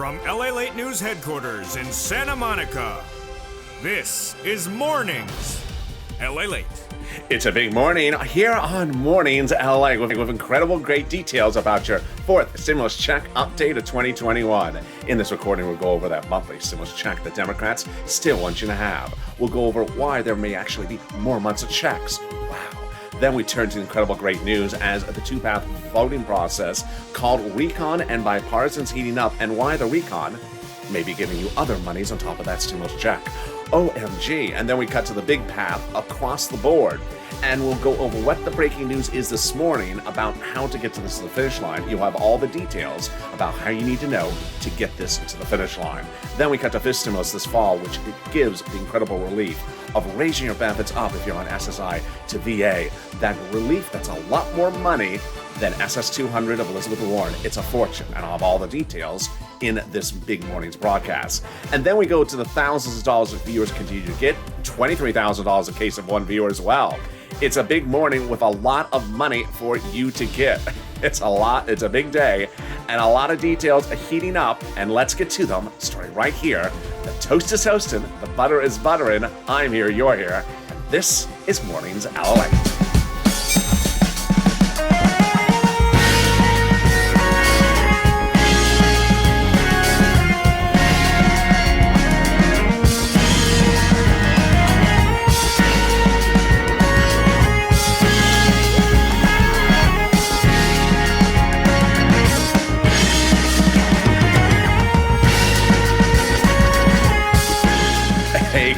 From Lalate News headquarters in Santa Monica, this is Mornings Lalate. It's a big morning here on Mornings LA with incredible great details about your fourth stimulus check update of 2021. In this recording, we'll go over that monthly stimulus check the Democrats still want you to have. We'll go over why there may actually be more months of checks. Wow. Then we turn to incredible great news as the two-path voting process called recon and bipartisans heating up, and why the recon may be giving you other monies on top of that stimulus check. OMG. And then we cut to the big path across the board. And we'll go over what the breaking news is this morning about how to get to this to the finish line. You'll have all the details about how you need to know to get this to the finish line. Then we cut to fifth stimulus this fall, which gives the incredible relief of raising your benefits up if you're on SSI to VA. That relief, that's a lot more money than SS200 of Elizabeth Warren. It's a fortune, and I'll have all the details in this big morning's broadcast. And then we go to the thousands of dollars that viewers continue to get, $23,000 a case of one viewer as well. It's a big morning with a lot of money for you to get. It's a lot, it's a big day, and a lot of details are heating up, and let's get to them, starting right here. The toast is toasting, the butter is buttering, I'm here, you're here, and this is Mornings LA.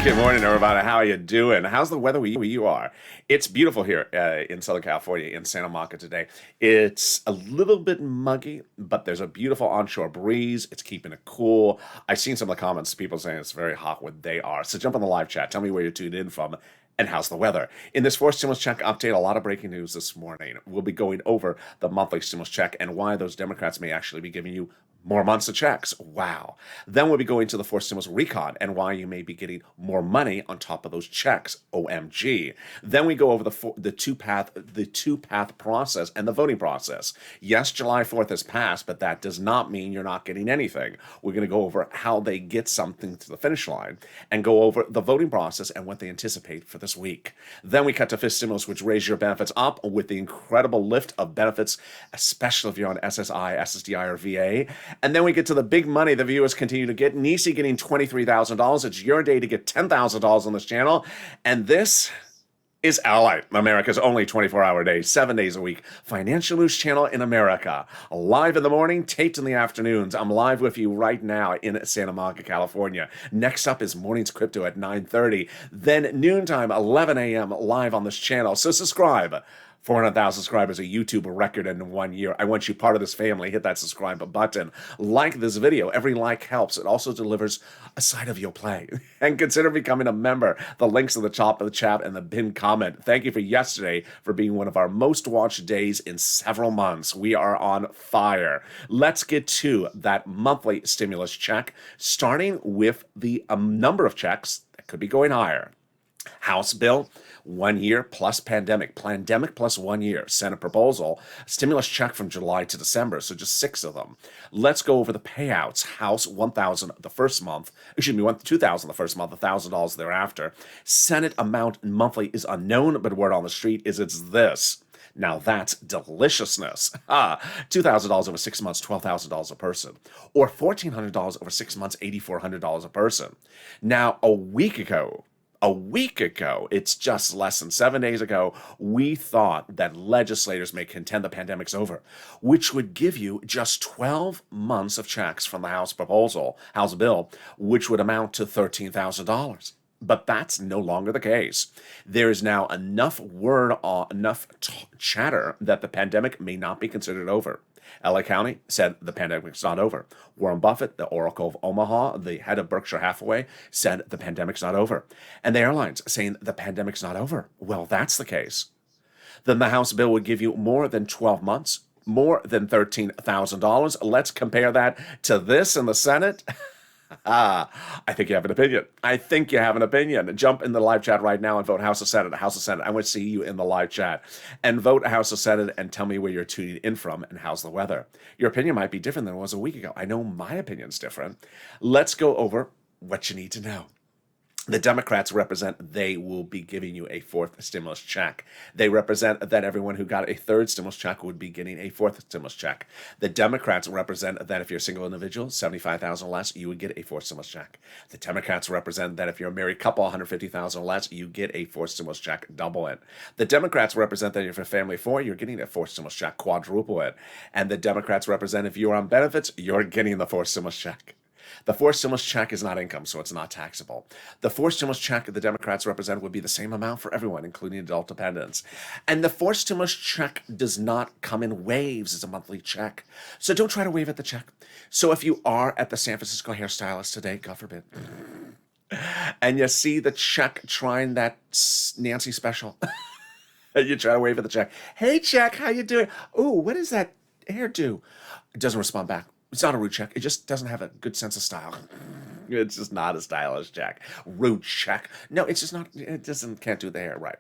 Good morning, everybody. How are you doing? How's the weather where you are? It's beautiful here in Southern California, in Santa Monica today. It's a little bit muggy, but there's a beautiful onshore breeze. It's keeping it cool. I've seen some of the comments, people saying it's very hot where they are. So jump on the live chat. Tell me where you're tuned in from. And how's the weather? In this fourth stimulus check update, a lot of breaking news this morning. We'll be going over the monthly stimulus check and why those Democrats may actually be giving you more months of checks. Wow. Then we'll be going to the fourth stimulus recon and why you may be getting more money on top of those checks. OMG. Then we go over the two-path process and the voting process. Yes, July 4th has passed, but that does not mean you're not getting anything. We're going to go over how they get something to the finish line and go over the voting process and what they anticipate for this week. Then we cut to fifth stimulus, which raise your benefits up with the incredible lift of benefits, especially if you're on SSI, SSDI, or VA. And then we get to the big money the viewers continue to get. Nisi getting $23,000. It's your day to get $10,000 on this channel. And this is LA, America's only 24-hour day, 7 days a week, financial news channel in America. Live in the morning, taped in the afternoons. I'm live with you right now in Santa Monica, California. Next up is Mornings Crypto at 9:30. Then noontime, 11 a.m. live on this channel. So subscribe. 400,000 subscribers, a YouTube record in 1 year. I want you part of this family. Hit that subscribe button. Like this video. Every like helps. It also delivers a side of your play. And consider becoming a member. The links at the top of the chat and the pinned comment. Thank you for yesterday for being one of our most watched days in several months. We are on fire. Let's get to that monthly stimulus check, starting with the number of checks that could be going higher. House bill, 1 year plus pandemic plus 1 year. Senate proposal, stimulus check from July to December, so just 6 of them. Let's go over the payouts. House, $1,000 the first month. $2,000 the first month, $1,000 thereafter. Senate amount monthly is unknown, but word on the street is it's this. Now that's deliciousness. $2,000 over 6 months, $12,000 a person. Or $1,400 over 6 months, $8,400 a person. Now, a week ago, it's just less than 7 days ago, we thought that legislators may contend the pandemic's over, which would give you just 12 months of checks from the House bill, which would amount to $13,000. But that's no longer the case. There is now enough chatter that the pandemic may not be considered over. LA County said the pandemic's not over. Warren Buffett, the Oracle of Omaha, the head of Berkshire Hathaway, said the pandemic's not over. And the airlines saying the pandemic's not over. Well, that's the case. Then the House bill would give you more than 12 months, more than $13,000. Let's compare that to this in the Senate. I think you have an opinion. I think you have an opinion. Jump in the live chat right now and vote House of Senate. House of Senate. I want to see you in the live chat. And vote House of Senate and tell me where you're tuning in from and how's the weather. Your opinion might be different than it was a week ago. I know my opinion's different. Let's go over what you need to know. The Democrats represent they will be giving you a fourth stimulus check. They represent that everyone who got a third stimulus check would be getting a fourth stimulus check. The Democrats represent that if you're a single individual, 75,000 less, you would get a fourth stimulus check. The Democrats represent that if you're a married couple, 150,000 less, you get a fourth stimulus check, double it. The Democrats represent that if you're a family of four, you're getting a fourth stimulus check, quadruple it. And the Democrats represent if you're on benefits, you're getting the fourth stimulus check. The fourth stimulus check is not income, so it's not taxable. The fourth stimulus check the Democrats represent would be the same amount for everyone, including adult dependents. And the fourth stimulus check does not come in waves. It's a monthly check. So don't try to wave at the check. So if you are at the San Francisco hairstylist today, God forbid, and you see the check trying that Nancy special, and you try to wave at the check. Hey, check, how you doing? Ooh, what does that hair do? It doesn't respond back. It's not a rude check. It just doesn't have a good sense of style. It's just not a stylish check. Rude check. No, it's just not. It can't do the hair right.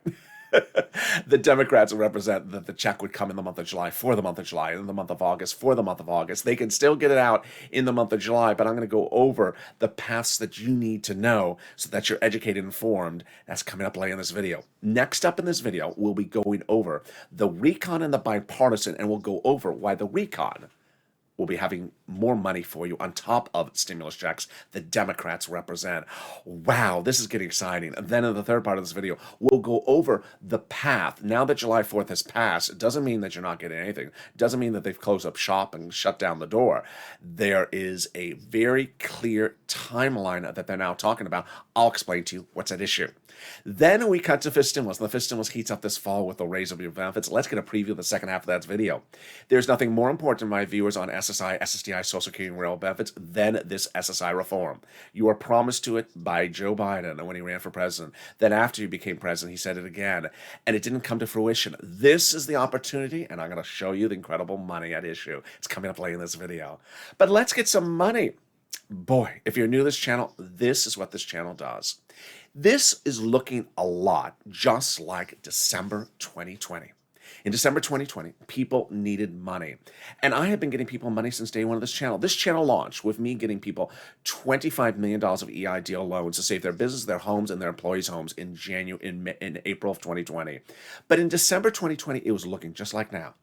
The Democrats represent that the check would come in the month of July for the month of July, in the month of August for the month of August. They can still get it out in the month of July, but I'm going to go over the paths that you need to know so that you're educated and informed. That's coming up later in this video. Next up in this video, we'll be going over the recon and the bipartisan, and we'll go over why the recon will be having more money for you on top of stimulus checks the Democrats represent. Wow, this is getting exciting. And then in the third part of this video, we'll go over the path. Now that July 4th has passed, it doesn't mean that you're not getting anything. It doesn't mean that they've closed up shop and shut down the door. There is a very clear timeline that they're now talking about. I'll explain to you what's at issue. Then we cut to fifth stimulus. The fifth stimulus heats up this fall with the raise of your benefits. Let's get a preview of the second half of that video. There's nothing more important to my viewers on SSI, SSDI, Social Security, and rail benefits than this SSI reform. You were promised to it by Joe Biden when he ran for president. Then after he became president, he said it again, and it didn't come to fruition. This is the opportunity, and I'm going to show you the incredible money at issue. It's coming up later in this video. But let's get some money. Boy, if you're new to this channel, this is what this channel does. This is looking a lot just like December 2020. In December 2020, people needed money. And I have been getting people money since day one of this channel. This channel launched with me getting people $25 million of EIDL loans to save their business, their homes, and their employees' homes in April of 2020. But in December 2020, it was looking just like now.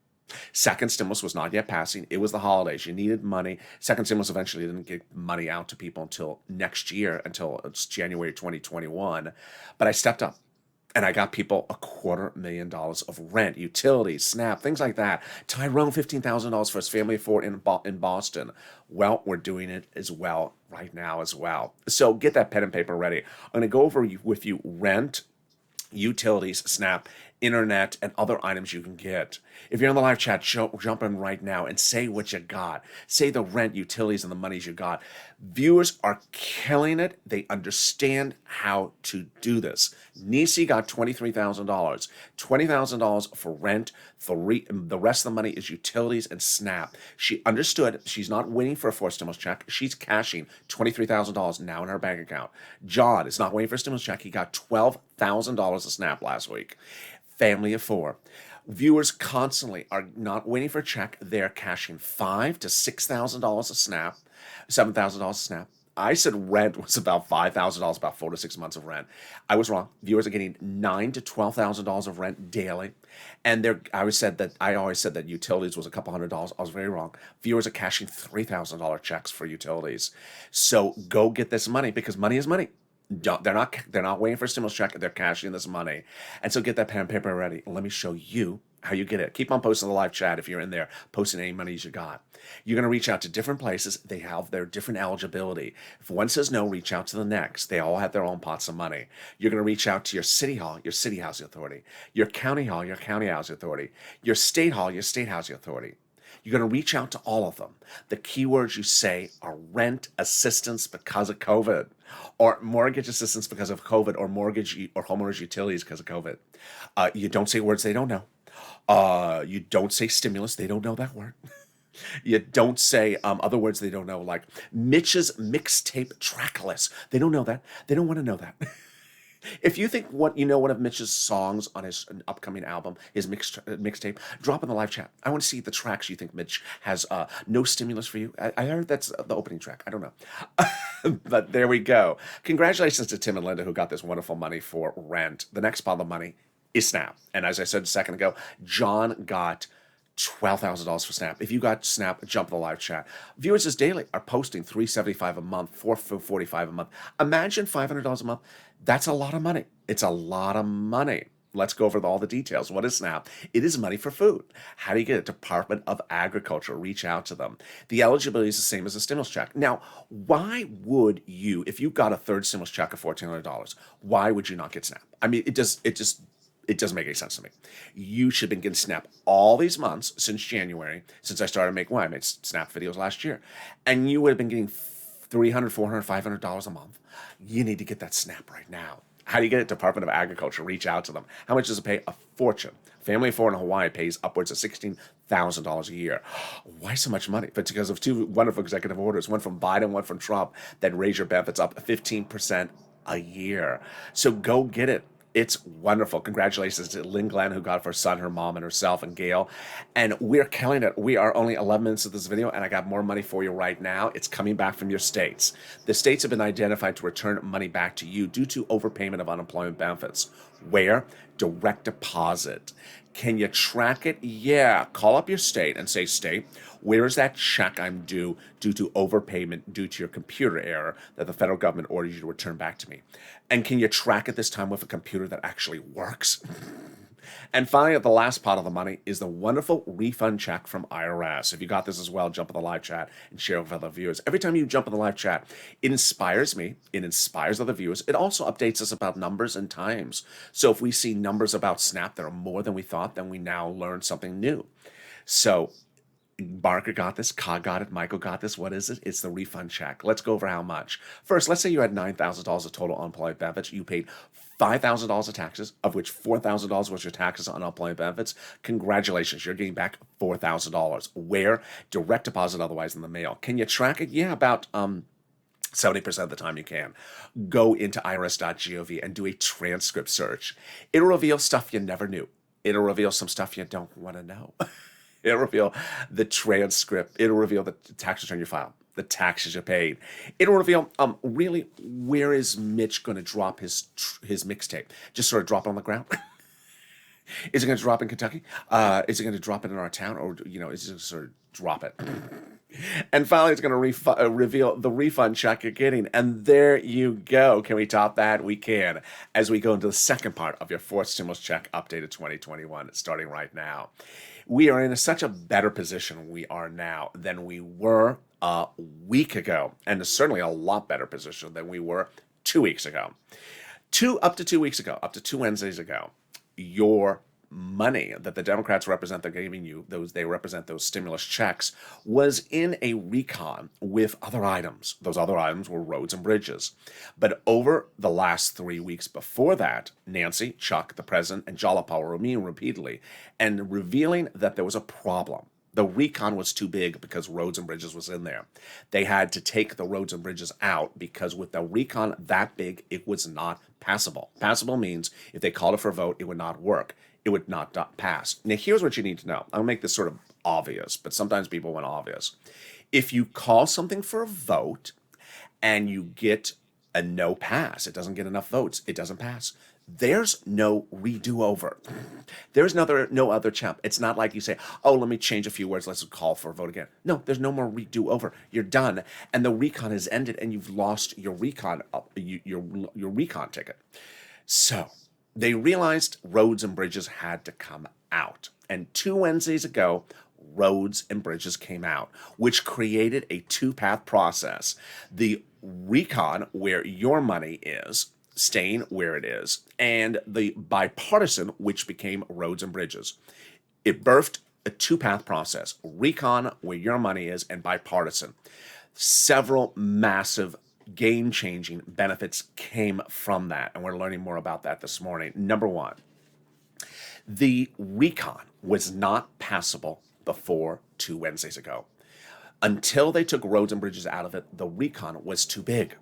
Second stimulus was not yet passing. It was the holidays. You needed money. Second stimulus eventually didn't get money out to people until next year, until it's January 2021. But I stepped up and I got people $250,000 of rent, utilities, SNAP, things like that. Tyrone, $15,000 for his family of four in Boston. Well, we're doing it as well right now as well. So get that pen and paper ready. I'm going to go over with you rent, utilities, SNAP, internet, and other items you can get. If you're on the live chat, jump in right now and say what you got. Say the rent, utilities, and the monies you got. Viewers are killing it. They understand how to do this. Nisi got $23,000. $20,000 for rent. The rest of the money is utilities and SNAP. She understood. She's not waiting for a fourth stimulus check. She's cashing $23,000 now in her bank account. John is not waiting for a stimulus check. He got $12,000 of SNAP last week. Family of four. Viewers constantly are not waiting for a check. They're cashing $5,000 to $6,000 of SNAP, $7,000 of SNAP. I said rent was about $5,000, about 4 to 6 months of rent. I was wrong. Viewers are getting $9,000 to $12,000 of rent daily, and I always said that utilities was a couple $100. I was very wrong. Viewers are cashing $3,000 checks for utilities. So go get this money because money is money. They're not waiting for a stimulus check. They're cashing this money. And so get that pen and paper ready. Let me show you how you get it. Keep on posting the live chat if you're in there, posting any monies you got. You're going to reach out to different places. They have their different eligibility. If one says no, reach out to the next. They all have their own pots of money. You're going to reach out to your city hall, your city housing authority, your county hall, your county housing authority, your state hall, your state housing authority. You're going to reach out to all of them. The keywords you say are rent assistance because of COVID, or mortgage assistance because of COVID, or mortgage or homeowners utilities because of COVID. You don't say words they don't know. You don't say stimulus. They don't know that word. You don't say other words they don't know, like Mitch's mixtape track list. They don't know that. They don't want to know that. If you think one of Mitch's songs on his upcoming album, his mixtape, drop in the live chat. I want to see the tracks you think Mitch has. No stimulus for you. I heard that's the opening track. I don't know, but there we go. Congratulations to Tim and Linda who got this wonderful money for rent. The next pile of money is Snap, and as I said a second ago, John got $12,000 for Snap. If you got Snap, jump in the live chat. Viewers this daily are posting $375 a month, $445 a month. Imagine $500 a month. That's a lot of money. It's a lot of money. Let's go over all the details. What is SNAP? It is money for food. How do you get it? Department of Agriculture. Reach out to them. The eligibility is the same as a stimulus check. Now, why would you, if you got a third stimulus check of $1,400, why would you not get SNAP? I mean, it doesn't make any sense to me. You should have been getting Snap all these months since January, since I started making, I made Snap videos last year. And you would have been getting $300, $400, $500 a month. You need to get that Snap right now. How do you get it? Department of Agriculture. Reach out to them. How much does it pay? A fortune. Family of four in Hawaii pays upwards of $16,000 a year. Why so much money? But because of two wonderful executive orders, one from Biden, one from Trump, that raise your benefits up 15% a year. So go get it. It's wonderful. Congratulations to Lynn Glenn, who got it for her son, her mom, and herself, and Gail. And we're killing it. We are only 11 minutes of this video, and I got more money for you right now. It's coming back from your states. The states have been identified to return money back to you due to overpayment of unemployment benefits. Where? Direct deposit. Can you track it? Yeah. Call up your state and say, state, where is that check I'm due to overpayment due to your computer error that the federal government ordered you to return back to me? And can you track it this time with a computer that actually works? And finally, the last part of the money is the wonderful refund check from IRS. If you got this as well, jump in the live chat and share it with other viewers. Every time you jump in the live chat, it inspires me. It inspires other viewers. It also updates us about numbers and times. So if we see numbers about Snap that are more than we thought, then we now learn something new. So Barker got this, Ka got it, Michael got this. What is it? It's the refund check. Let's go over how much. First, let's say you had $9,000 of total unemployment benefits. You paid $5,000 of taxes, of which $4,000 was your taxes on unemployment benefits. Congratulations, you're getting back $4,000. Where? Direct deposit, otherwise in the mail. Can you track it? Yeah, about 70% of the time you can. Go into irs.gov and do a transcript search. It'll reveal stuff you never knew. It'll reveal some stuff you don't want to know. It'll reveal the transcript. It'll reveal the tax return you filed, the taxes you paid. It'll reveal really where is Mitch going to drop his mixtape? Just sort of drop it on the ground. Is it going to drop in Kentucky? Is it going to drop it in our town, or is it going to sort of drop it? And finally, it's going to reveal the refund check you're getting. And there you go. Can we top that? We can. As we go into the second part of your fourth stimulus check updated 2021, starting right now. We are in such a better position we are now than we were a week ago. And certainly a lot better position than we were 2 weeks ago. Up to 2 weeks ago, up to 2 Wednesdays ago, your money that the Democrats represent, they're giving you, they represent those stimulus checks, was in a recon with other items. Those other items were roads and bridges. But over the last 3 weeks before that, Nancy, Chuck, the president, and Jalapa were meeting repeatedly and revealing that there was a problem. The recon was too big because roads and bridges was in there. They had to take the roads and bridges out because with the recon that big, it was not passable. Passable means if they called it for a vote, it would not work. It would not pass. Now, here's what you need to know. I'll make this sort of obvious, but sometimes people want obvious. If you call something for a vote and you get a no pass, it doesn't get enough votes, it doesn't pass, there's no redo over. There's no other champ. It's not like you say, oh, let me change a few words, let's call for a vote again. No, there's no more redo over. You're done, and the recon is ended, and you've lost your recon your recon ticket. So they realized roads and bridges had to come out. And 2 Wednesdays ago, roads and bridges came out, which created a two-path process. The recon, where your money is, staying where it is, and the bipartisan, which became roads and bridges. It birthed a two-path process. Recon, where your money is, and bipartisan. Several massive game-changing benefits came from that, and we're learning more about that this morning. Number one, the recon was not passable before 2 Wednesdays ago. Until they took roads and bridges out of it, the recon was too big.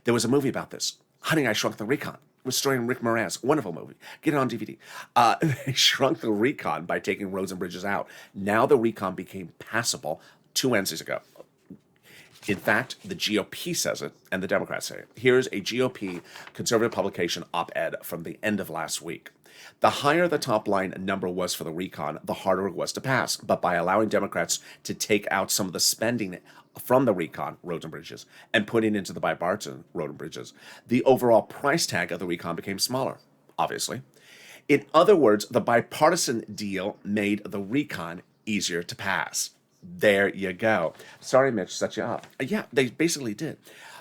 There was a movie about this, Honey, I Shrunk the Recon. It was starring Rick Moranis. Wonderful movie. Get it on DVD. They shrunk the recon by taking roads and bridges out. Now the recon became passable 2 Wednesdays ago. In fact, the GOP says it, and the Democrats say it. Here's a GOP conservative publication op-ed from the end of last week. The higher the top line number was for the recon, the harder it was to pass. But by allowing Democrats to take out some of the spending from the recon, roads and bridges, and putting into the bipartisan road and bridges, the overall price tag of the recon became smaller, obviously. In other words, the bipartisan deal made the recon easier to pass. There you go. Sorry, Mitch, set you up. Yeah, they basically did.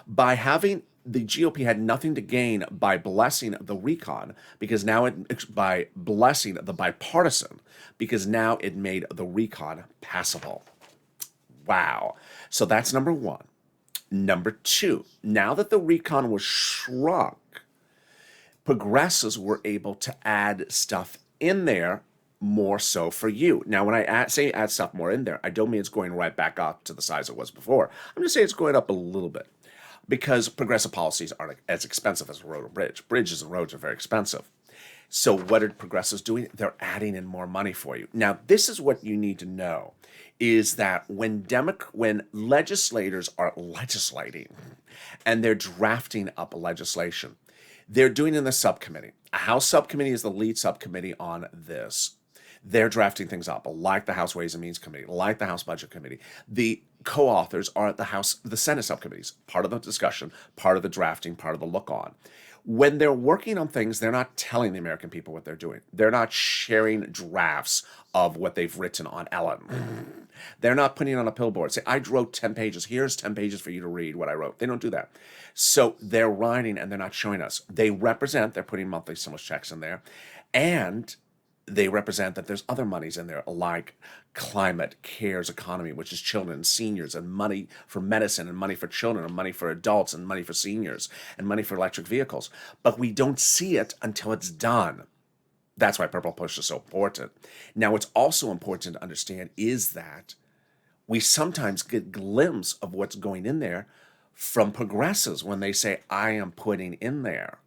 By having the GOP had nothing to gain by blessing the recon because now by blessing the bipartisan because now it made the recon passable. Wow. So that's number one. Number two, now that the recon was shrunk, progressives were able to add stuff in there more so for you. Now, when I say add stuff more in there, I don't mean it's going right back up to the size it was before. I'm just saying it's going up a little bit because progressive policies aren't as expensive as a road or bridge. Bridges and roads are very expensive. So what are progressives doing? They're adding in more money for you. Now, this is what you need to know, is that when legislators are legislating and they're drafting up legislation, they're doing it in the subcommittee. A House subcommittee is the lead subcommittee on this. They're drafting things up, like the House Ways and Means Committee, like the House Budget Committee. The co-authors are the Senate subcommittees, part of the discussion, part of the drafting, part of the look on. When they're working on things, they're not telling the American people what they're doing. They're not sharing drafts of what they've written on Ellen. They're not putting it on a billboard. Say, I wrote 10 pages. Here's 10 pages for you to read what I wrote. They don't do that. So they're writing and they're not showing us. They're putting monthly stimulus checks in there. And they represent that there's other monies in there like climate, cares, economy, which is children, seniors, and money for medicine, and money for children, and money for adults, and money for seniors, and money for electric vehicles. But we don't see it until it's done. That's why Purple Push is so important. Now, what's also important to understand is that we sometimes get a glimpse of what's going in there from progressives when they say, I am putting in there.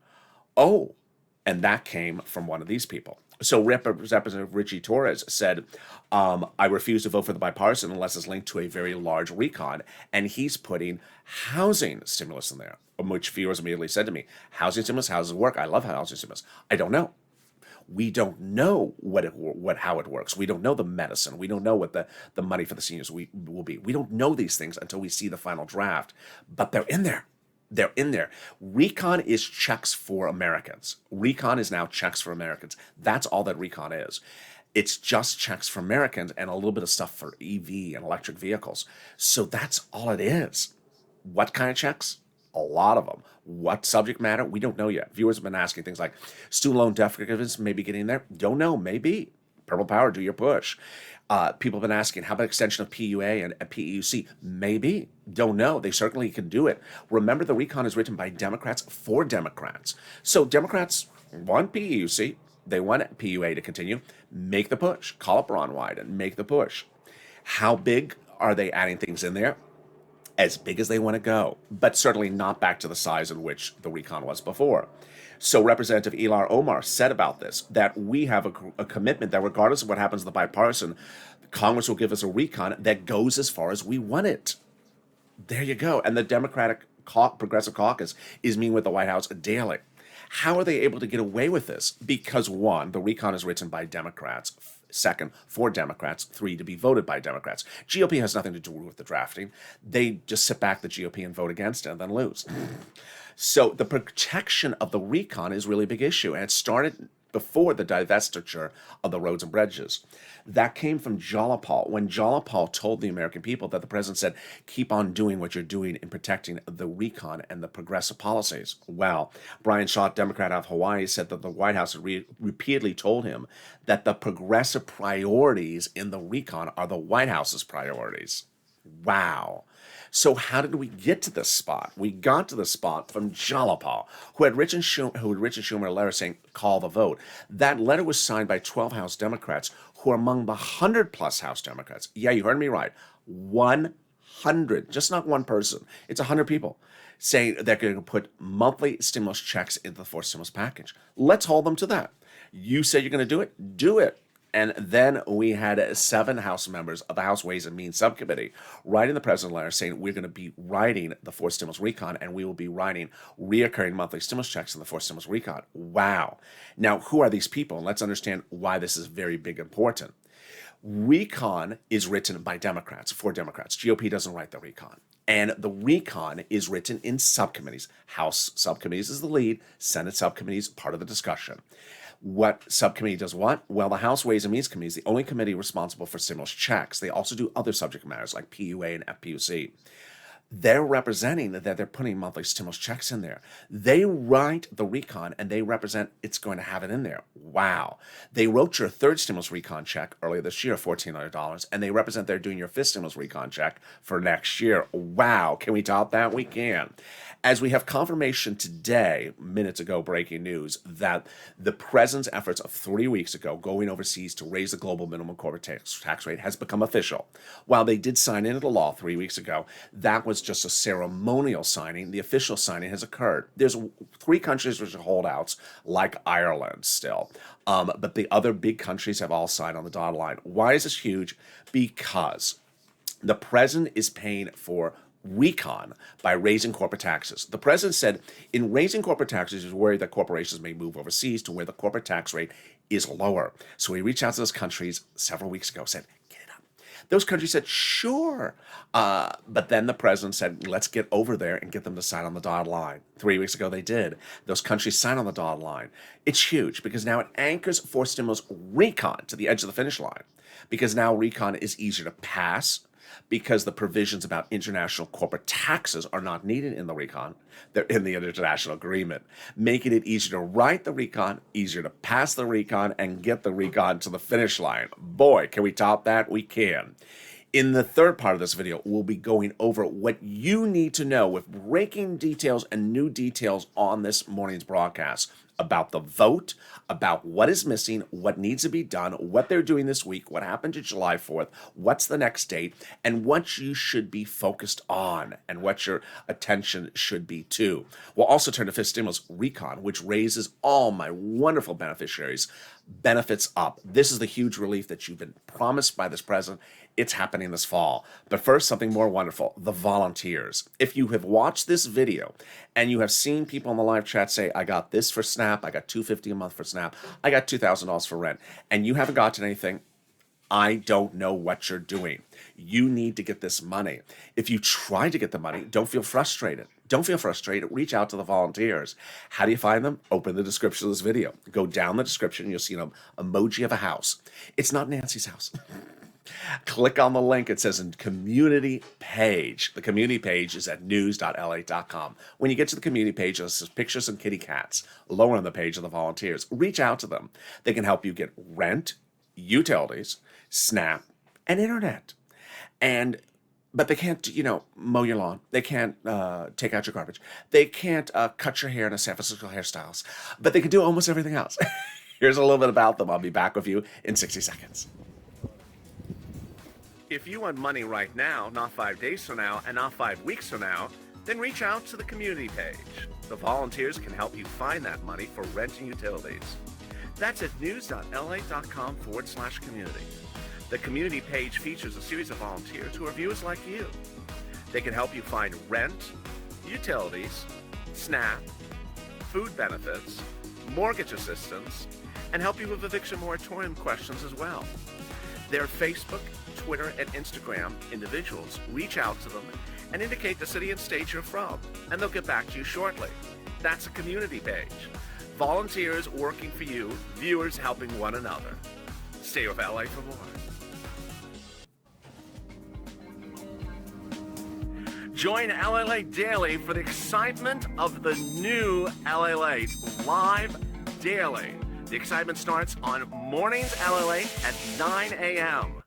Oh, and that came from one of these people. So Representative Richie Torres said, I refuse to vote for the bipartisan unless it's linked to a very large recon. And he's putting housing stimulus in there, which viewers immediately said to me, housing stimulus, how does it work? I love housing stimulus. I don't know. We don't know how it works. We don't know the medicine. We don't know what the money for the seniors will be. We don't know these things until we see the final draft. But they're in there. They're in there. Recon is checks for Americans. Recon is now checks for Americans. That's all that recon is. It's just checks for Americans and a little bit of stuff for EV and electric vehicles. So that's all it is. What kind of checks? A lot of them. What subject matter? We don't know yet. Viewers have been asking things like student loan debt forgiveness maybe getting there. Don't know. Maybe. Purple Power, do your push. People have been asking, how about extension of PUA and PEUC? Maybe. Don't know. They certainly can do it. Remember, the recon is written by Democrats for Democrats. So Democrats want PEUC. They want PUA to continue. Make the push. Call up Ron Wyden and make the push. How big are they adding things in there? As big as they want to go, but certainly not back to the size in which the recon was before. So Representative Ilar Omar said about this, that we have a commitment that regardless of what happens to the bipartisan, Congress will give us a recon that goes as far as we want it. There you go. And the Democratic Progressive Caucus is meeting with the White House daily. How are they able to get away with this? Because one, the recon is written by Democrats. Second, for Democrats. Three, to be voted by Democrats. GOP has nothing to do with the drafting. They just sit back, the GOP, and vote against it and then lose. So the protection of the recon is really a big issue, and it started before the divestiture of the roads and bridges. That came from Jalapal, when Jalapal told the American people that the president said, keep on doing what you're doing in protecting the recon and the progressive policies. Well, Brian Shaw, Democrat out of Hawaii, said that the White House had repeatedly told him that the progressive priorities in the recon are the White House's priorities. Wow. So how did we get to this spot? We got to this spot from Jalapa, who had Rich and Schumer a letter saying, call the vote. That letter was signed by 12 House Democrats who are among the 100-plus House Democrats. Yeah, you heard me right. 100, just not one person. It's 100 people saying they're going to put monthly stimulus checks into the fourth stimulus package. Let's hold them to that. You say you're going to do it? Do it. And then we had 7 House members of the House Ways and Means Subcommittee writing the president a letter saying we're going to be writing the fourth stimulus recon and we will be writing reoccurring monthly stimulus checks in the fourth stimulus recon. Wow. Now, who are these people? And let's understand why this is very big important. Recon is written by Democrats, for Democrats. GOP doesn't write the recon. And the recon is written in subcommittees. House subcommittees is the lead, Senate subcommittees, part of the discussion. What subcommittee does what? Well, the House Ways and Means Committee is the only committee responsible for stimulus checks. They also do other subject matters like PUA and FPUC. They're representing that they're putting monthly stimulus checks in there. They write the recon and they represent it's going to have it in there. Wow. They wrote your third stimulus recon check earlier this year, $1,400, and they represent they're doing your fifth stimulus recon check for next year. Wow. Can we top that? We can. As we have confirmation today, minutes ago, breaking news, that the president's efforts of 3 weeks ago going overseas to raise the global minimum corporate tax rate has become official. While they did sign into law 3 weeks ago, that was just a ceremonial signing. The official signing has occurred. There's 3 countries which are holdouts, like Ireland still. But the other big countries have all signed on the dotted line. Why is this huge? Because the president is paying for recon by raising corporate taxes. The president said in raising corporate taxes, he's worried that corporations may move overseas to where the corporate tax rate is lower. So he reached out to those countries several weeks ago, said, get it up. Those countries said, sure. But then the president said, let's get over there and get them to sign on the dotted line. 3 weeks ago, they did. Those countries signed on the dotted line. It's huge because now it anchors for stimulus recon to the edge of the finish line, because now recon is easier to pass, because the provisions about international corporate taxes are not needed in the recon. They're in the international agreement, making it easier to write the recon, easier to pass the recon, and get the recon to the finish line. Boy, can we top that? We can. In the third part of this video, we'll be going over what you need to know with breaking details and new details on this morning's broadcast about the vote, about what is missing, what needs to be done, what they're doing this week, what happened to July 4th, what's the next date, and what you should be focused on and what your attention should be to. We'll also turn to fifth stimulus recon, which raises all my wonderful beneficiaries' benefits up. This is the huge relief that you've been promised by this president. It's happening this fall. But first, something more wonderful, the volunteers. If you have watched this video and you have seen people in the live chat say, I got this for SNAP, I got $250 a month for SNAP, I got $2,000 for rent, and you haven't gotten anything, I don't know what you're doing. You need to get this money. If you try to get the money, don't feel frustrated. Don't feel frustrated. Reach out to the volunteers. How do you find them? Open the description of this video. Go down the description. You'll see an emoji of a house. It's not Nancy's house. Click on the link. It says in community page. The community page is at news.lalate.com. When you get to the community page, it says pictures of kitty cats. Lower on the page of the volunteers. Reach out to them. They can help you get rent, utilities, SNAP, and internet. But they can't, mow your lawn. They can't take out your garbage. They can't cut your hair in a San Francisco hairstyles. But they can do almost everything else. Here's a little bit about them. I'll be back with you in 60 seconds. If you want money right now, not 5 days from now, and not 5 weeks from now, then reach out to the community page. The volunteers can help you find that money for rent and utilities. That's at news.lalate.com/community. The community page features a series of volunteers who are viewers like you. They can help you find rent, utilities, SNAP, food benefits, mortgage assistance, and help you with eviction moratorium questions as well. Their Facebook, Twitter, and Instagram individuals reach out to them and indicate the city and state you're from, and they'll get back to you shortly. That's a community page. Volunteers working for you, viewers helping one another. Stay with LA for more. Join LA Daily for the excitement of the new LA Live Daily. The excitement starts on mornings LA at 9 a.m.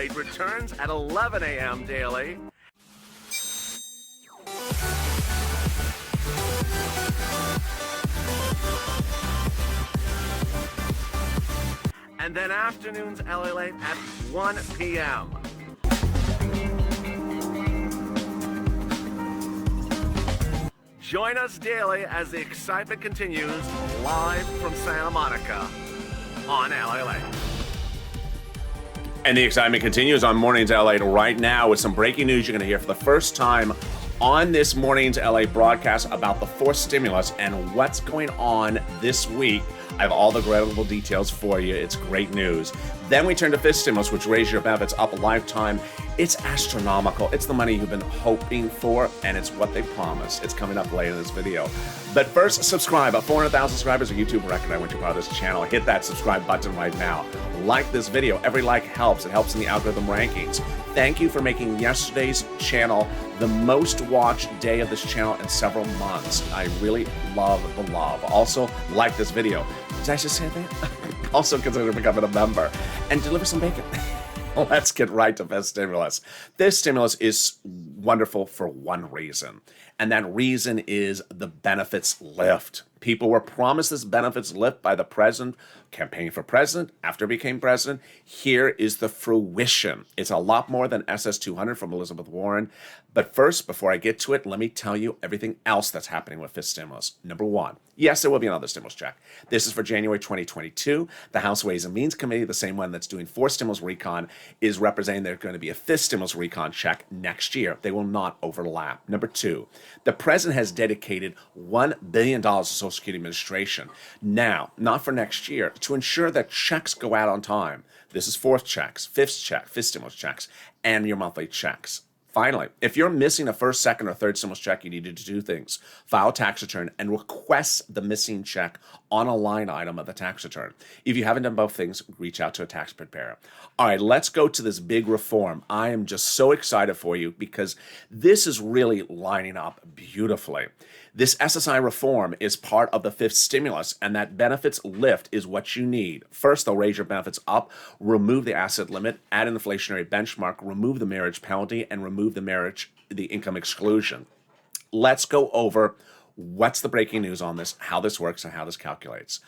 Lalate returns at 11 a.m. daily. And then afternoons Lalate at 1 p.m. Join us daily as the excitement continues live from Santa Monica on Lalate. And the excitement continues on Mornings LA right now with some breaking news you're going to hear for the first time on this Mornings LA broadcast about the fourth stimulus and what's going on this week. I have all the incredible details for you. It's great news. Then we turn to fifth stimulus, which raises your benefits up a lifetime. It's astronomical. It's the money you've been hoping for, and it's what they promised. It's coming up later in this video. But first, subscribe. At 400,000 subscribers on YouTube record, I want you to part of this channel. Hit that subscribe button right now. Like this video. Every like helps. It helps in the algorithm rankings. Thank you for making yesterday's channel the most watched day of this channel in several months. I really love the love. Also, like this video. Did I just say that? Also, consider becoming a member and deliver some bacon. Let's get right to fifth stimulus. This stimulus is wonderful for one reason, and that reason is the benefits lift. People were promised this benefits lift by the president, campaigning for president, after he became president. Here is the fruition. It's a lot more than SS200 from Elizabeth Warren. But first, before I get to it, let me tell you everything else that's happening with fifth stimulus. Number one, yes, there will be another stimulus check. This is for January 2022. The House Ways and Means Committee, the same one that's doing fourth stimulus recon, is representing there's going to be a fifth stimulus recon check next year. They will not overlap. Number two, the president has dedicated $1 billion to Social Security Administration. Now, not for next year, to ensure that checks go out on time. This is fourth checks, fifth stimulus checks, and your monthly checks. Finally, if you're missing a first, second, or third stimulus check, you need to do two things. File a tax return and request the missing check on a line item of the tax return. If you haven't done both things, reach out to a tax preparer. All right, let's go to this big reform. I am just so excited for you because this is really lining up beautifully. This SSI reform is part of the fifth stimulus, and that benefits lift is what you need. First, they'll raise your benefits up, remove the asset limit, add an inflationary benchmark, remove the marriage penalty, and remove the income exclusion. Let's go over what's the breaking news on this, how this works, and how this calculates.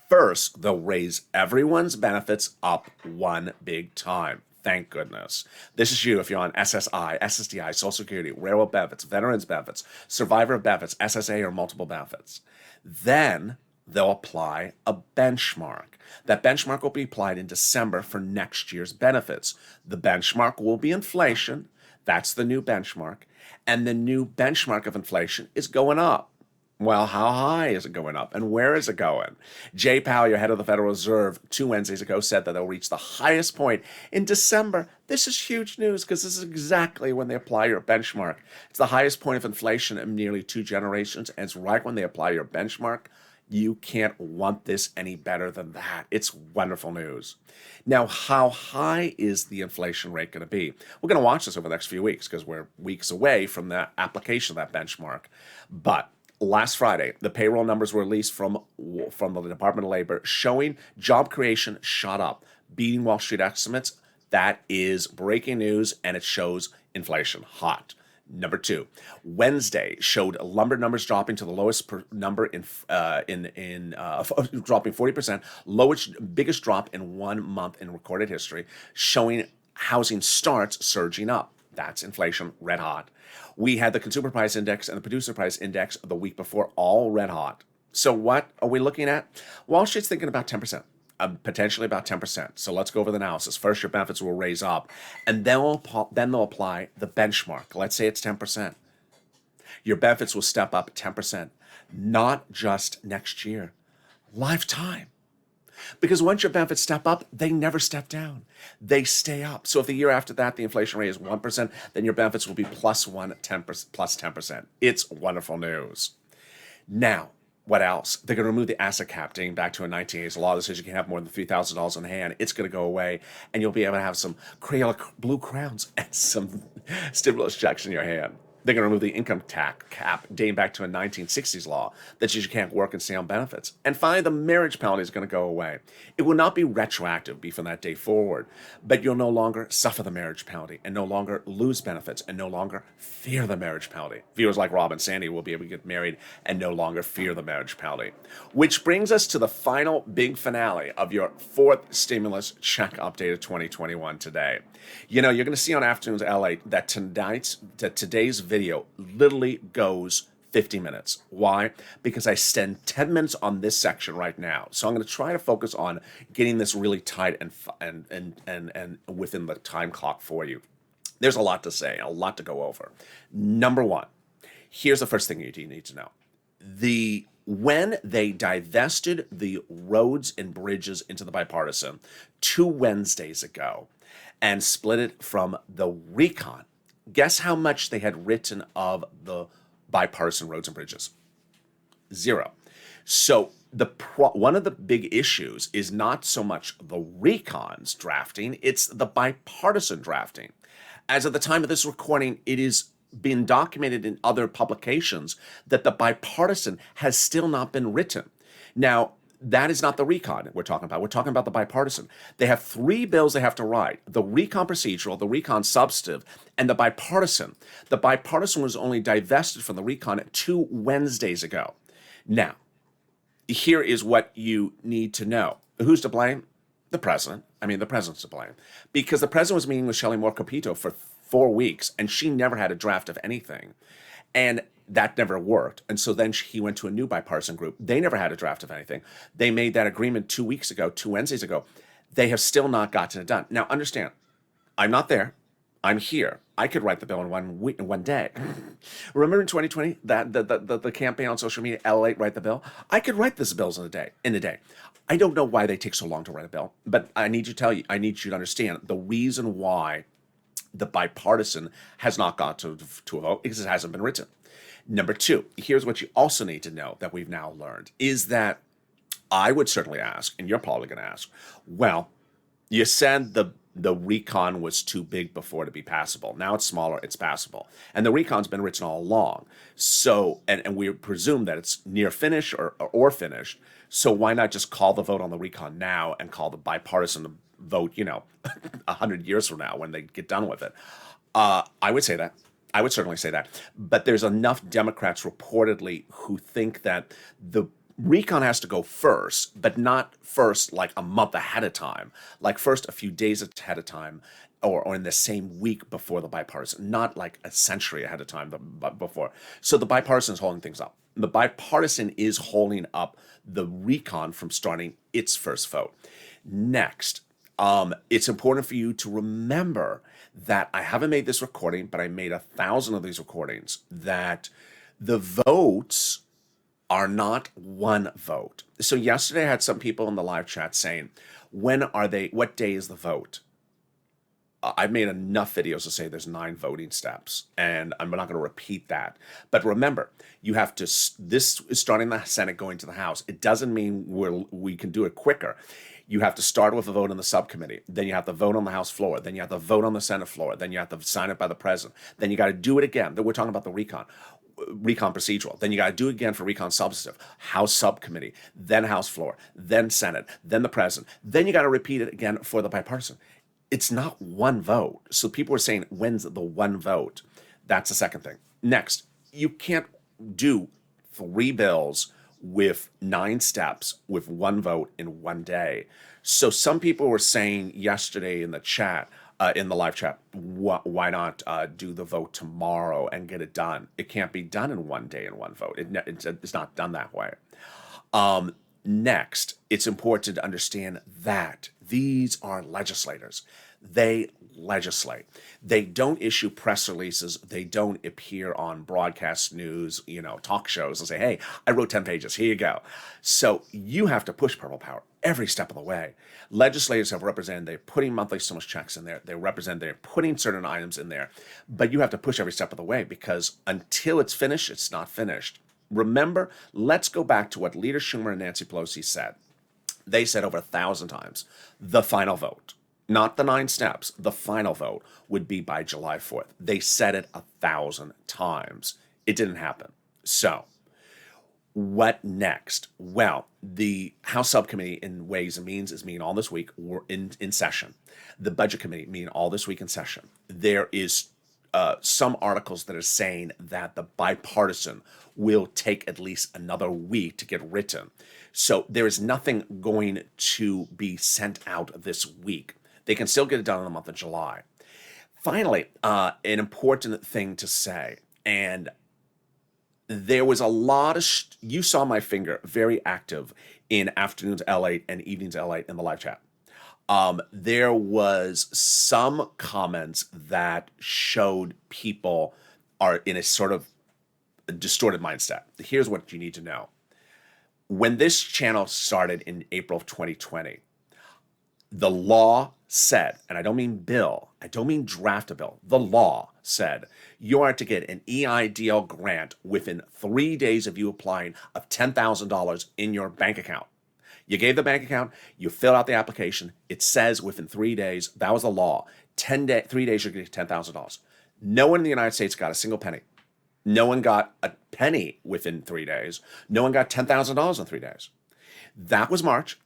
First, they'll raise everyone's benefits up one big time. Thank goodness. This is you if you're on SSI, SSDI, Social Security, railroad benefits, veterans benefits, survivor benefits, SSA, or multiple benefits. Then they'll apply a benchmark. That benchmark will be applied in December for next year's benefits. The benchmark will be inflation. That's the new benchmark. And the new benchmark of inflation is going up. Well, how high is it going up and where is it going? Jay Powell, your head of the Federal Reserve, 2 Wednesdays ago said that they'll reach the highest point in December. This is huge news because this is exactly when they apply your benchmark. It's the highest point of inflation in nearly 2 generations, and it's right when they apply your benchmark. You can't want this any better than that. It's wonderful news. Now, how high is the inflation rate going to be? We're going to watch this over the next few weeks because we're weeks away from the application of that benchmark. But last Friday, the payroll numbers were released from the Department of Labor showing job creation shot up, beating Wall Street estimates. That is breaking news, and it shows inflation hot. Number two, Wednesday showed lumber numbers dropping to the lowest number dropping 40%, biggest drop in 1 month in recorded history, showing housing starts surging up. That's inflation, red hot. We had the consumer price index and the producer price index the week before, all red hot. So what are we looking at? Wall Street's thinking about 10%. Potentially about 10%. So let's go over the analysis. First, your benefits will raise up, and then they'll apply the benchmark. Let's say it's 10%. Your benefits will step up 10%, not just next year, lifetime. Because once your benefits step up, they never step down. They stay up. So if the year after that, the inflation rate is 1%, then your benefits will be plus 10%. It's wonderful news. Now, what else? They're going to remove the asset cap dating back to a 1980s law that says you can have more than $3,000 in hand. It's going to go away, and you'll be able to have some Crayola blue crowns and some stimulus checks in your hand. They're going to remove the income tax cap dating back to a 1960s law that says you can't work and stay on benefits. And finally, the marriage penalty is going to go away. It will not be retroactive, be from that day forward, but you'll no longer suffer the marriage penalty and no longer lose benefits and no longer fear the marriage penalty. Viewers like Rob and Sandy will be able to get married and no longer fear the marriage penalty. Which brings us to the final big finale of your fourth stimulus check update of 2021 today. You know, you're going to see on Afternoons LA that today's video literally goes 50 minutes. Why? Because I spend 10 minutes on this section right now. So I'm going to try to focus on getting this really tight and within the time clock for you. There's a lot to say, a lot to go over. Number one, here's the first thing you need to know. When they divested the roads and bridges into the bipartisan 2 Wednesdays ago and split it from the recon, guess how much they had written of the bipartisan roads and bridges? 0. So one of the big issues is not so much the recon's drafting, it's the bipartisan drafting. As of the time of this recording, it is been documented in other publications that the bipartisan has still not been written. Now, that is not the recon we're talking about. We're talking about the bipartisan. They have 3 bills they have to write: the recon procedural, the recon substantive, and the bipartisan. The bipartisan was only divested from the recon 2 Wednesdays ago. Now, here is what you need to know. Who's to blame? The president. I mean, the president's to blame. Because the president was meeting with Shelley Moore Capito for 4 weeks, and she never had a draft of anything. And that never worked. And so then he went to a new bipartisan group. They never had a draft of anything. They made that agreement 2 weeks ago, 2 Wednesdays ago. They have still not gotten it done. Now, understand, I'm not there. I'm here. I could write the bill in 1 week, in 1 day. Remember in 2020, that the campaign on social media, Lalate, write the bill? I could write this bills in a day. I don't know why they take so long to write a bill, but I need you to understand the reason why the bipartisan has not got to a vote because it hasn't been written. Number 2, here's what you also need to know that we've now learned is that I would certainly ask, and you're probably going to ask, well, you said the recon was too big before to be passable. Now it's smaller, it's passable. And the recon's been written all along. So, and we presume that it's near finish or finished. So why not just call the vote on the recon now and call the bipartisan vote, 100 years from now when they get done with it? I would say that. I would certainly say that. But there's enough Democrats reportedly who think that the recon has to go first, but not first like a month ahead of time, like first a few days ahead of time, or in the same week before the bipartisan, not like a century ahead of time before. So the bipartisan is holding things up. The bipartisan is holding up the recon from starting its first vote. Next, it's important for you to remember that I haven't made this recording, but I made 1,000 of these recordings, that the votes are not one vote. So yesterday I had some people in the live chat saying, what day is the vote? I've made enough videos to say there's 9 voting steps, and I'm not going to repeat that. But remember, you have to, this is starting the Senate going to the House. It doesn't mean we can do it quicker. You have to start with a vote in the subcommittee. Then you have to vote on the House floor. Then you have to vote on the Senate floor. Then you have to sign it by the president. Then you got to do it again. Then we're talking about the recon procedural. Then you got to do it again for recon substantive, House subcommittee, then House floor, then Senate, then the president. Then you got to repeat it again for the bipartisan. It's not one vote. So people are saying, when's the one vote? That's the second thing. Next, you can't do 3 bills with 9 steps with 1 vote in 1 day. So some people were saying yesterday in the chat, in the live chat, why not do the vote tomorrow and get it done? It can't be done in 1 day and 1 vote. It's not done that way. Next, it's important to understand that these are legislators. They legislate. They don't issue press releases. They don't appear on broadcast news, talk shows and say, hey, I wrote 10 pages. Here you go. So you have to push purple power every step of the way. Legislators have represented, they're putting monthly stimulus checks in there. They're putting certain items in there. But you have to push every step of the way because until it's finished, it's not finished. Remember, let's go back to what Leader Schumer and Nancy Pelosi said. They said over 1,000 times, the final vote. not the 9 steps, the final vote would be by July 4th. They said it 1,000 times. It didn't happen. So, what next? Well, the House Subcommittee in Ways and Means is meeting all this week. We're in session. The Budget Committee meeting all this week in session. There is some articles that are saying that the bipartisan will take at least another week to get written. So there is nothing going to be sent out this week. They can still get it done in the month of July. Finally, an important thing to say, and there was a lot of, you saw my finger very active in afternoons L8 and evenings L8 in the live chat. There was some comments that showed people are in a sort of distorted mindset. Here's what you need to know. When this channel started in April of 2020, the law said, and I don't mean bill, I don't mean draft a bill, the law said you are to get an EIDL grant within 3 days of you applying of $10,000 in your bank account. You gave the bank account, you filled out the application, it says within 3 days, that was the law, 3 days you're going to get $10,000. No one in the United States got a single penny. No one got a penny within 3 days. No one got $10,000 in 3 days. That was March.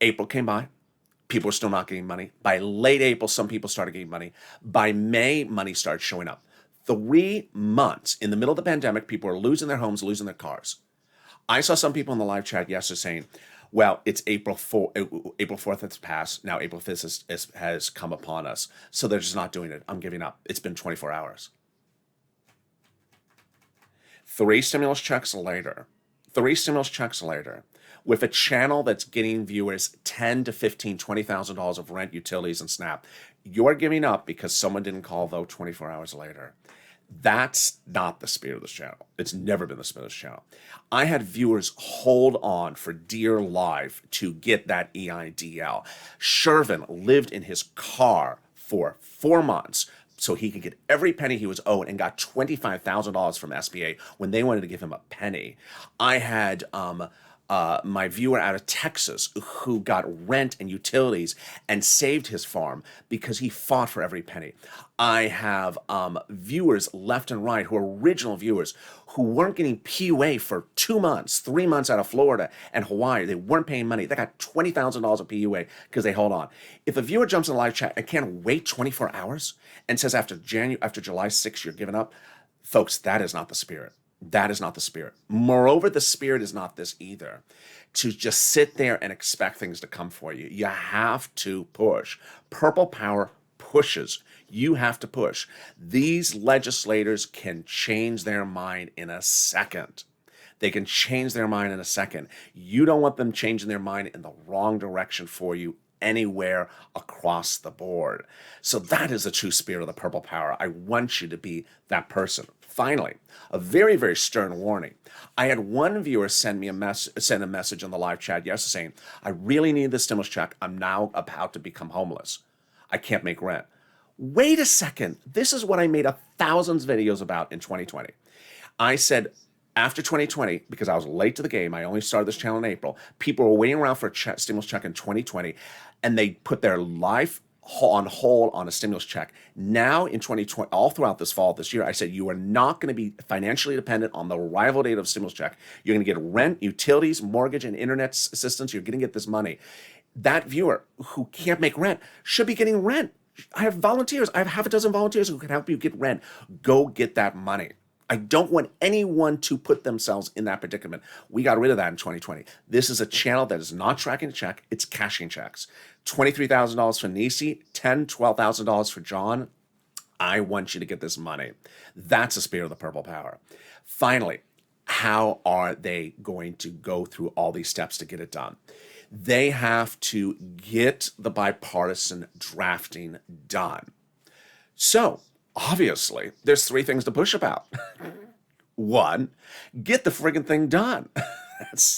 April came by. People were still not getting money. By late April, some people started getting money. By May, money started showing up. 3 months in the middle of the pandemic, people were losing their homes, losing their cars. I saw some people in the live chat yesterday saying, well, it's April 4th has passed. Now April 5th has come upon us. So they're just not doing it. I'm giving up. It's been 24 hours. 3 stimulus checks later, with a channel that's getting viewers $10,000 to $15,000, $20,000 of rent, utilities, and SNAP, you're giving up because someone didn't call, though, 24 hours later. That's not the spirit of this channel. It's never been the spirit of this channel. I had viewers hold on for dear life to get that EIDL. Shervin lived in his car for 4 months so he could get every penny he was owed and got $25,000 from SBA when they wanted to give him a penny. I had my viewer out of Texas who got rent and utilities and saved his farm because he fought for every penny. I have viewers left and right who are original viewers who weren't getting PUA for 2 months, 3 months out of Florida and Hawaii. They weren't paying money. They got $20,000 of PUA because they hold on. If a viewer jumps in the live chat and can't wait 24 hours and says after July 6th you're giving up, folks, that is not the spirit. That is not the spirit. Moreover, the spirit is not this either. To just sit there and expect things to come for you. You have to push. Purple power pushes. You have to push. These legislators can change their mind in a second. They can change their mind in a second. You don't want them changing their mind in the wrong direction for you anywhere across the board. So that is the true spirit of the purple power. I want you to be that person. Finally, a very, very stern warning. I had one viewer send a message in the live chat yesterday saying, I really need the stimulus check. I'm now about to become homeless. I can't make rent. Wait a second. This is what I made thousands of videos about in 2020. I said, after 2020, because I was late to the game, I only started this channel in April, people were waiting around for a stimulus check in 2020, and they put their life on hold on a stimulus check. Now in 2020, all throughout this fall, this year, I said you are not going to be financially dependent on the arrival date of stimulus check. You're going to get rent, utilities, mortgage, and internet assistance. You're going to get this money. That viewer who can't make rent should be getting rent. I have volunteers. I have half a dozen volunteers who can help you get rent. Go get that money. I don't want anyone to put themselves in that predicament. We got rid of that in 2020. This is a channel that is not tracking a check. It's cashing checks. $23,000 for Nisi, $10,000, $12,000 for John. I want you to get this money. That's the spirit of the purple power. Finally, how are they going to go through all these steps to get it done? They have to get the bipartisan drafting done. So, obviously, there's 3 things to push about. 1, get the friggin' thing done.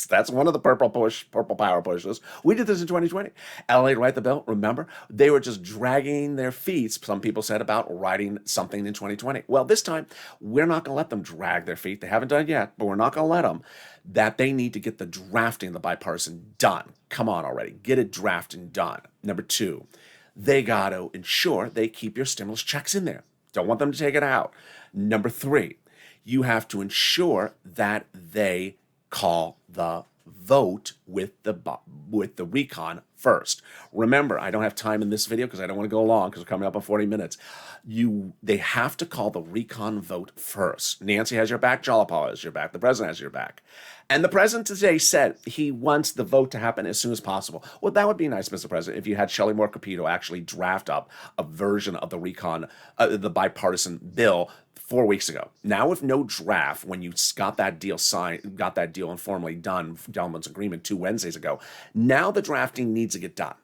That's one of the purple power pushes. We did this in 2020. LA Write the Bill, remember? They were just dragging their feet, some people said, about writing something in 2020. Well, this time, we're not going to let them drag their feet. They haven't done it yet, but we're not going to let them. That they need to get the drafting, the bipartisan, done. Come on already. Get it drafted done. Number 2, they got to ensure they keep your stimulus checks in there. Don't want them to take it out. Number 3, you have to ensure that they call the vote with the recon first. Remember, I don't have time in this video because I don't want to go long because we're coming up on 40 minutes. They have to call the recon vote first. Nancy has your back, Jalapal has your back, the president has your back. And the president today said he wants the vote to happen as soon as possible. Well, that would be nice, Mr. President, if you had Shelley Moore Capito actually draft up a version of the recon, the bipartisan bill 4 weeks ago. Now, with no draft, when you got that deal signed, got that deal informally done, gentleman's agreement 2 Wednesdays ago, now the drafting needs to get done.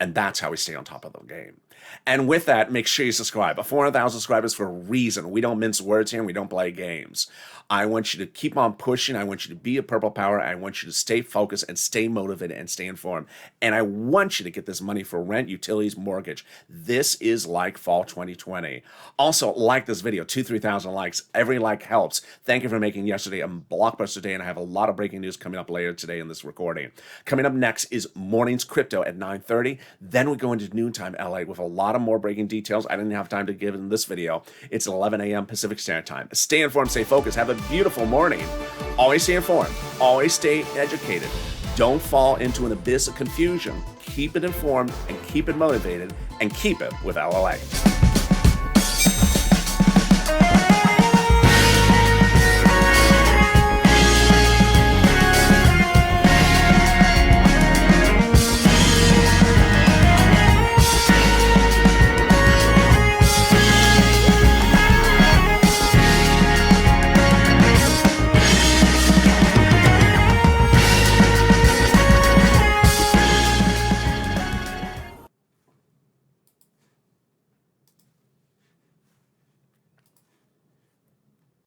And that's how we stay on top of the game. And with that, make sure you subscribe. 400,000 subscribers for a reason. We don't mince words here and we don't play games. I want you to keep on pushing. I want you to be a purple power. I want you to stay focused and stay motivated and stay informed. And I want you to get this money for rent, utilities, mortgage. This is like fall 2020. Also, like this video, 2,000-3,000 likes. Every like helps. Thank you for making yesterday a blockbuster day. And I have a lot of breaking news coming up later today in this recording. Coming up next is Mornings Crypto at 9:30. Then we go into noontime LA with a lot of more breaking details. I didn't have time to give in this video. It's 11 a.m. Pacific Standard Time. Stay informed, stay focused. Have a beautiful morning. Always stay informed. Always stay educated. Don't fall into an abyss of confusion. Keep it informed and keep it motivated and keep it with LLA.